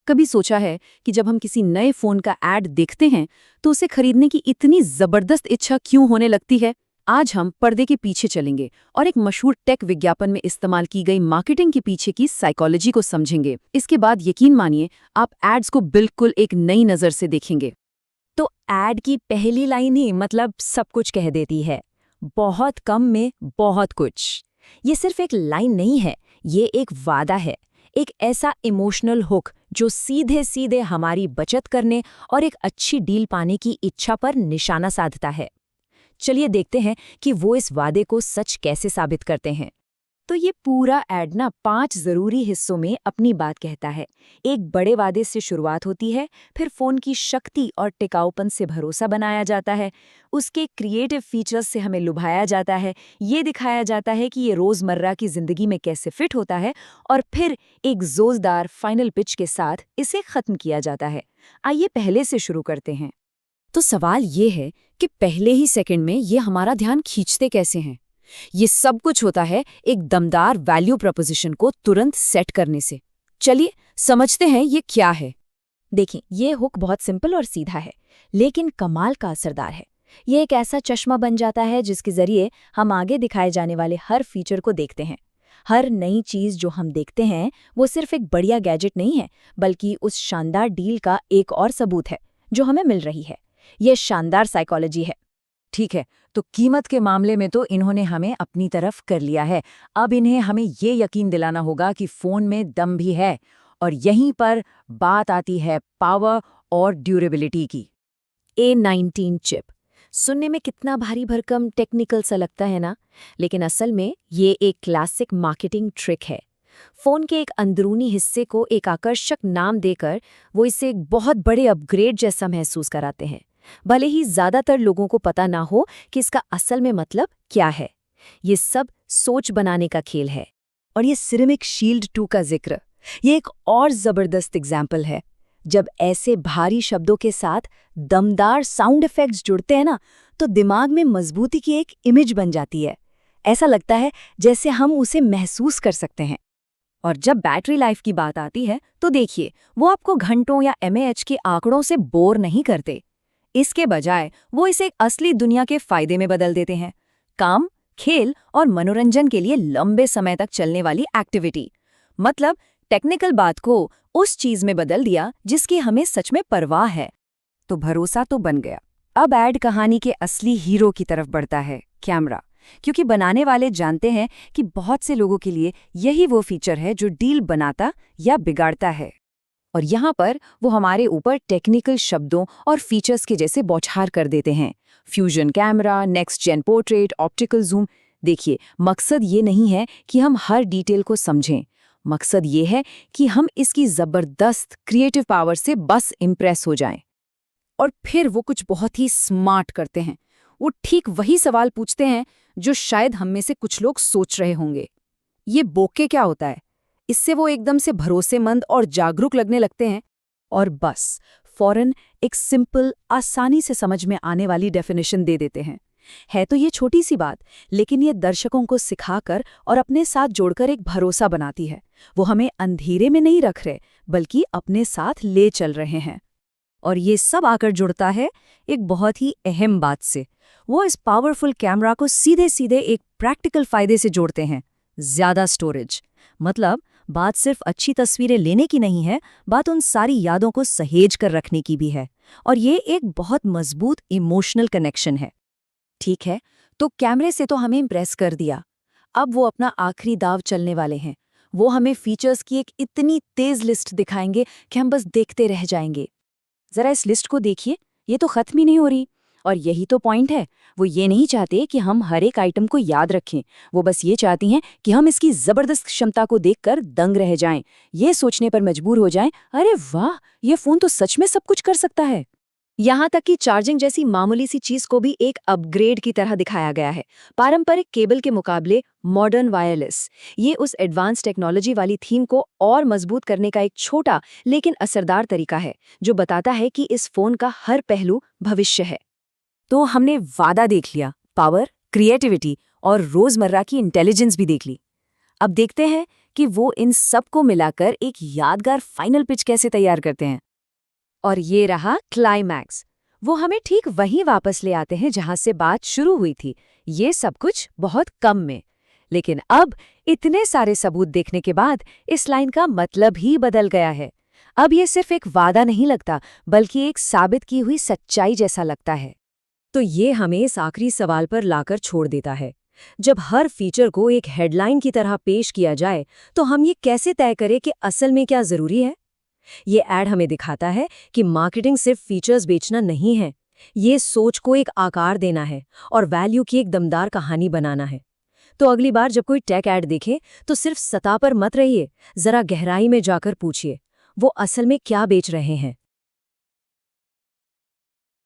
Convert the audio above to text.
कभी सोचा है कि जब हम किसी नए फोन का ऐड देखते हैं तो उसे खरीदने की इतनी जबरदस्त इच्छा क्यों होने लगती है? आज हम पर्दे के पीछे चलेंगे और एक मशहूर टेक विज्ञापन में इस्तेमाल की गई मार्केटिंग के पीछे की साइकोलॉजी को समझेंगे। इसके बाद यकीन मानिए, आप एड्स को बिल्कुल एक नई नज़र से देखेंगे। तो ऐड की पहली लाइन ही मतलब सब कुछ कह देती है। बहुत कम में बहुत कुछ। ये सिर्फ एक लाइन नहीं है, ये एक वादा है। एक ऐसा इमोशनल हुक जो सीधे सीधे हमारी बचत करने और एक अच्छी डील पाने की इच्छा पर निशाना साधता है। चलिए देखते हैं कि वो इस वादे को सच कैसे साबित करते हैं। तो ये पूरा ऐड ना 5 जरूरी हिस्सों में अपनी बात कहता है। एक बड़े वादे से शुरुआत होती है, फिर फोन की शक्ति और टिकाऊपन से भरोसा बनाया जाता है, उसके क्रिएटिव फीचर्स से हमें लुभाया जाता है, ये दिखाया जाता है कि ये रोजमर्रा की जिंदगी में कैसे फिट होता है, और फिर एक जोरदार फाइनल पिच के साथ इसे खत्म किया जाता है। आइए पहले से शुरू करते हैं। तो सवाल ये है कि पहले ही सेकंड में ये हमारा ध्यान खींचते कैसे हैं? ये सब कुछ होता है एक दमदार वैल्यू प्रपोजिशन को तुरंत सेट करने से। चलिए समझते हैं ये क्या है। देखिए, ये हुक बहुत सिंपल और सीधा है, लेकिन कमाल का असरदार है। ये एक ऐसा चश्मा बन जाता है जिसके जरिए हम आगे दिखाए जाने वाले हर फीचर को देखते हैं। हर नई चीज जो हम देखते हैं वो सिर्फ एक बढ़िया गैजेट नहीं है, बल्कि उस शानदार डील का एक और सबूत है जो हमें मिल रही है। ये शानदार साइकोलॉजी है। ठीक है, तो कीमत के मामले में तो इन्होंने हमें अपनी तरफ कर लिया है। अब इन्हें हमें ये यकीन दिलाना होगा कि फ़ोन में दम भी है, और यहीं पर बात आती है पावर और ड्यूरेबिलिटी की। A19 चिप सुनने में कितना भारी भरकम टेक्निकल सा लगता है ना, लेकिन असल में ये एक क्लासिक मार्केटिंग ट्रिक है। फ़ोन के एक अंदरूनी हिस्से को एक आकर्षक नाम देकर वो इसे एक बहुत बड़े अपग्रेड जैसा महसूस कराते हैं, भले ही ज़्यादातर लोगों को पता ना हो कि इसका असल में मतलब क्या है। ये सब सोच बनाने का खेल है। और ये सिरेमिक शील्ड 2 का जिक्र, ये एक और ज़बरदस्त एग्जाम्पल है। जब ऐसे भारी शब्दों के साथ दमदार साउंड इफेक्ट्स जुड़ते हैं ना, तो दिमाग में मजबूती की एक इमेज बन जाती है। ऐसा लगता है जैसे हम उसे महसूस कर सकते हैं। और जब बैटरी लाइफ की बात आती है तो देखिए, वो आपको घंटों या mAh के आंकड़ों से बोर नहीं करते। इसके बजाय वो इसे एक असली दुनिया के फायदे में बदल देते हैं। काम, खेल और मनोरंजन के लिए लंबे समय तक चलने वाली एक्टिविटी। मतलब टेक्निकल बात को उस चीज में बदल दिया जिसकी हमें सच में परवाह है। तो भरोसा तो बन गया। अब ऐड कहानी के असली हीरो की तरफ बढ़ता है, कैमरा। क्योंकि बनाने वाले जानते हैं कि बहुत से लोगों के लिए यही वो फीचर है जो डील बनाता या बिगाड़ता है। और यहाँ पर वो हमारे ऊपर टेक्निकल शब्दों और फीचर्स के जैसे बौछार कर देते हैं। Fusion camera, next gen portrait, optical zoom. देखिए, मकसद ये नहीं है कि हम हर डिटेल को समझें। मकसद ये है कि हम इसकी ज़बरदस्त क्रिएटिव पावर से बस इम्प्रेस हो जाएं। और फिर वो कुछ बहुत ही स्मार्ट करते हैं। वो ठीक वही सवाल पूछते हैं जो शायद हम में से कुछ लोग सोच रहे होंगे। ये बोके क्या होता है? इससे वो एकदम से भरोसेमंद और जागरूक लगने लगते हैं, और बस फौरन एक सिंपल, आसानी से समझ में आने वाली डेफिनेशन दे देते हैं। है तो ये छोटी सी बात, लेकिन ये दर्शकों को सिखाकर और अपने साथ जोड़कर एक भरोसा बनाती है। वो हमें अंधेरे में नहीं रख रहे, बल्कि अपने साथ ले चल रहे हैं। और ये सब आकर जुड़ता है एक बहुत ही अहम बात से। वो इस पावरफुल कैमरा को सीधे सीधे एक प्रैक्टिकल फायदे से जोड़ते हैं, ज़्यादा स्टोरेज। मतलब बात सिर्फ अच्छी तस्वीरें लेने की नहीं है, बात उन सारी यादों को सहेज कर रखने की भी है। और ये एक बहुत मजबूत इमोशनल कनेक्शन है। ठीक है, तो कैमरे से तो हमें इम्प्रेस कर दिया। अब वो अपना आखिरी दाव चलने वाले हैं। वो हमें फीचर्स की एक इतनी तेज लिस्ट दिखाएंगे कि हम बस देखते रह जाएंगे। जरा इस लिस्ट को देखिए, ये तो खत्म ही नहीं हो रही। और यही तो पॉइंट है। वो ये नहीं चाहते कि हम हर एक आइटम को याद रखें। वो बस ये चाहती हैं कि हम इसकी जबरदस्त क्षमता को देखकर दंग रह जाएं, ये सोचने पर मजबूर हो जाएं, अरे वाह, ये फोन तो सच में सब कुछ कर सकता है। यहाँ तक कि चार्जिंग जैसी मामूली सी चीज को भी एक अपग्रेड की तरह दिखाया गया है। पारंपरिक केबल के मुकाबले मॉडर्न वायरलेस। ये उस एडवांस टेक्नोलॉजी वाली थीम को और मजबूत करने का एक छोटा लेकिन असरदार तरीका है, जो बताता है कि इस फोन का हर पहलू भविष्य है। तो हमने वादा देख लिया, पावर, क्रिएटिविटी और रोजमर्रा की इंटेलिजेंस भी देख ली। अब देखते हैं कि वो इन सबको मिलाकर एक यादगार फाइनल पिच कैसे तैयार करते हैं। और ये रहा क्लाइमैक्स। वो हमें ठीक वहीं वापस ले आते हैं जहां से बात शुरू हुई थी, ये सब कुछ बहुत कम में। लेकिन अब इतने सारे सबूत देखने के बाद इस लाइन का मतलब ही बदल गया है। अब ये सिर्फ एक वादा नहीं लगता, बल्कि एक साबित की हुई सच्चाई जैसा लगता है। तो ये हमें इस आखिरी सवाल पर लाकर छोड़ देता है। जब हर फीचर को एक हेडलाइन की तरह पेश किया जाए, तो हम ये कैसे तय करें कि असल में क्या जरूरी है? ये ऐड हमें दिखाता है कि मार्केटिंग सिर्फ फीचर्स बेचना नहीं है, ये सोच को एक आकार देना है और वैल्यू की एक दमदार कहानी बनाना है। तो अगली बार जब कोई टेक ऐड देखे, तो सिर्फ सतह पर मत रहिए, जरा गहराई में जाकर पूछिए, वो असल में क्या बेच रहे हैं।